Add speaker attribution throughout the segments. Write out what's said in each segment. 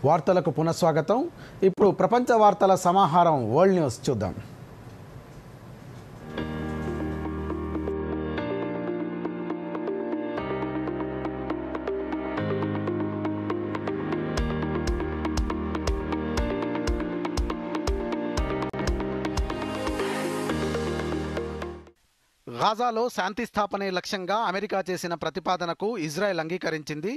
Speaker 1: వార్తలకు పునఃస్వాగతం. ఇప్పుడు ప్రపంచ వార్తల సమాహారం వరల్డ్ న్యూస్ చూద్దాం. గాజాలో శాంతి స్థాపనే లక్ష్యంగా అమెరికా చేసిన ప్రతిపాదనకు ఇజ్రాయెల్ అంగీకరించింది.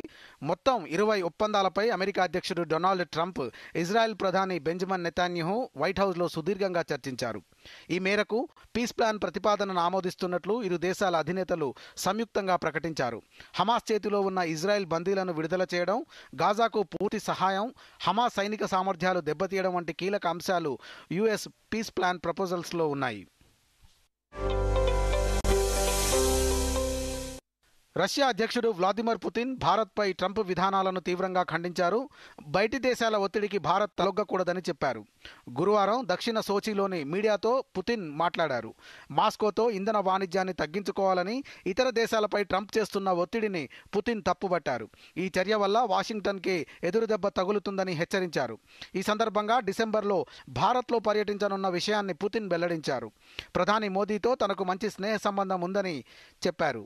Speaker 1: మొత్తం 20 ఒప్పందాలపై అమెరికా అధ్యక్షుడు డొనాల్డ్ ట్రంప్, ఇజ్రాయెల్ ప్రధాని బెంజమిన్ నెతన్యాహు వైట్ హౌస్లో సుదీర్ఘంగా చర్చించారు. ఈ మేరకు పీస్ ప్లాన్ ప్రతిపాదనను ఆమోదిస్తున్నట్లు ఇరు దేశాల అధినేతలు సంయుక్తంగా ప్రకటించారు. హమాస్ చేతిలో ఉన్న ఇజ్రాయెల్ బందీలను విడుదల చేయడం, గాజాకు పూర్తి సహాయం, హమాస్ సైనిక సామర్థ్యాలు దెబ్బతీయడం వంటి కీలక అంశాలు యుఎస్ పీస్ ప్లాన్ ప్రపోజల్స్లో ఉన్నాయి. రష్యా అధ్యక్షుడు వ్లాదిమిర్ పుతిన్ భారత్పై ట్రంప్ విధానాలను తీవ్రంగా ఖండించారు. బయటి దేశాల ఒత్తిడికి భారత్ తలొగ్గకూడదని చెప్పారు. గురువారం దక్షిణ సోచిలోని మీడియాతో పుతిన్ మాట్లాడారు. మాస్కోతో ఇంధన వాణిజ్యాన్ని తగ్గించుకోవాలని ఇతర దేశాలపై ట్రంప్ చేస్తున్న ఒత్తిడిని పుతిన్ తప్పుబట్టారు. ఈ చర్య వల్ల వాషింగ్టన్కి ఎదురుదెబ్బ తగులుతుందని హెచ్చరించారు. ఈ సందర్భంగా డిసెంబర్లో భారత్లో పర్యటించనున్న విషయాన్ని పుతిన్ వెల్లడించారు. ప్రధాని మోదీతో తనకు మంచి స్నేహ సంబంధం ఉందని చెప్పారు.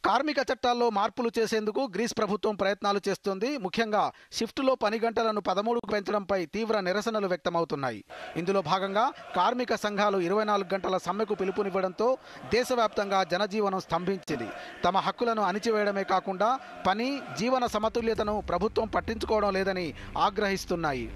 Speaker 1: కార్మిక చట్టాల్లో మార్పులు చేసేందుకు గ్రీస్ ప్రభుత్వం ప్రయత్నాలు చేస్తోంది. ముఖ్యంగా షిఫ్టులో పని గంటలను 13కు పెంచడంపై తీవ్ర నిరసనలు వ్యక్తమవుతున్నాయి. ఇందులో భాగంగా కార్మిక సంఘాలు 24 గంటల సమ్మెకు పిలుపునివ్వడంతో దేశవ్యాప్తంగా జనజీవనం స్తంభించింది. తమ హక్కులను అణిచివేయడమే కాకుండా పని, జీవన సమతుల్యతను ప్రభుత్వం పట్టించుకోవడం లేదని ఆగ్రహిస్తున్నాయి.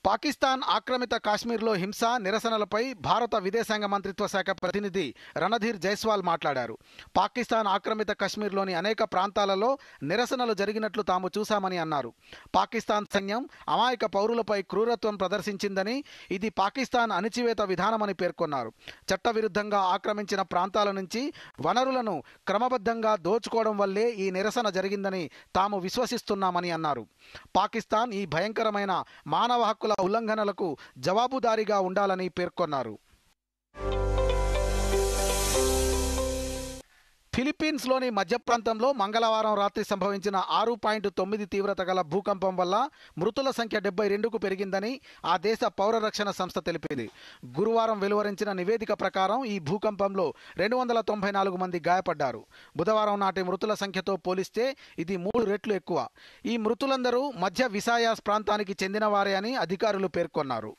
Speaker 1: పాకిస్తాన్ ఆక్రమిత కాశ్మీర్లో హింస, నిరసనలపై భారత విదేశాంగ మంత్రిత్వ శాఖ ప్రతినిధి రణధీర్ జైస్వాల్ మాట్లాడారు. పాకిస్తాన్ ఆక్రమిత కాశ్మీర్లోని అనేక ప్రాంతాలలో నిరసనలు జరిగినట్లు తాము చూశామని అన్నారు. పాకిస్తాన్ సైన్యం అమాయక పౌరులపై క్రూరత్వం ప్రదర్శించిందని, ఇది పాకిస్తాన్ అణిచివేత విధానమని పేర్కొన్నారు. చట్టవిరుద్ధంగా ఆక్రమించిన ప్రాంతాల నుంచి వనరులను క్రమబద్ధంగా దోచుకోవడం వల్లే ఈ నిరసన జరిగిందని తాము విశ్వసిస్తున్నామని అన్నారు. పాకిస్తాన్ ఈ భయంకరమైన మానవ హక్కుల ఉల్లంఘనలకు జవాబుదారీగా ఉండాలని పేర్కొన్నారు. ఫిలిప్పీన్స్లోని మధ్య ప్రాంతంలో మంగళవారం రాత్రి సంభవించిన 6.9 తీవ్రత గల భూకంపం వల్ల మృతుల సంఖ్య 72కు పెరిగిందని ఆ దేశ పౌర రక్షణ సంస్థ తెలిపింది. గురువారం వెలువరించిన నివేదిక ప్రకారం ఈ భూకంపంలో 294 మంది గాయపడ్డారు. బుధవారం నాటి మృతుల సంఖ్యతో పోలిస్తే ఇది 3 రెట్లు ఎక్కువ. ఈ మృతులందరూ మధ్య విసాయాస్ ప్రాంతానికి చెందిన వారే అని అధికారులు పేర్కొన్నారు.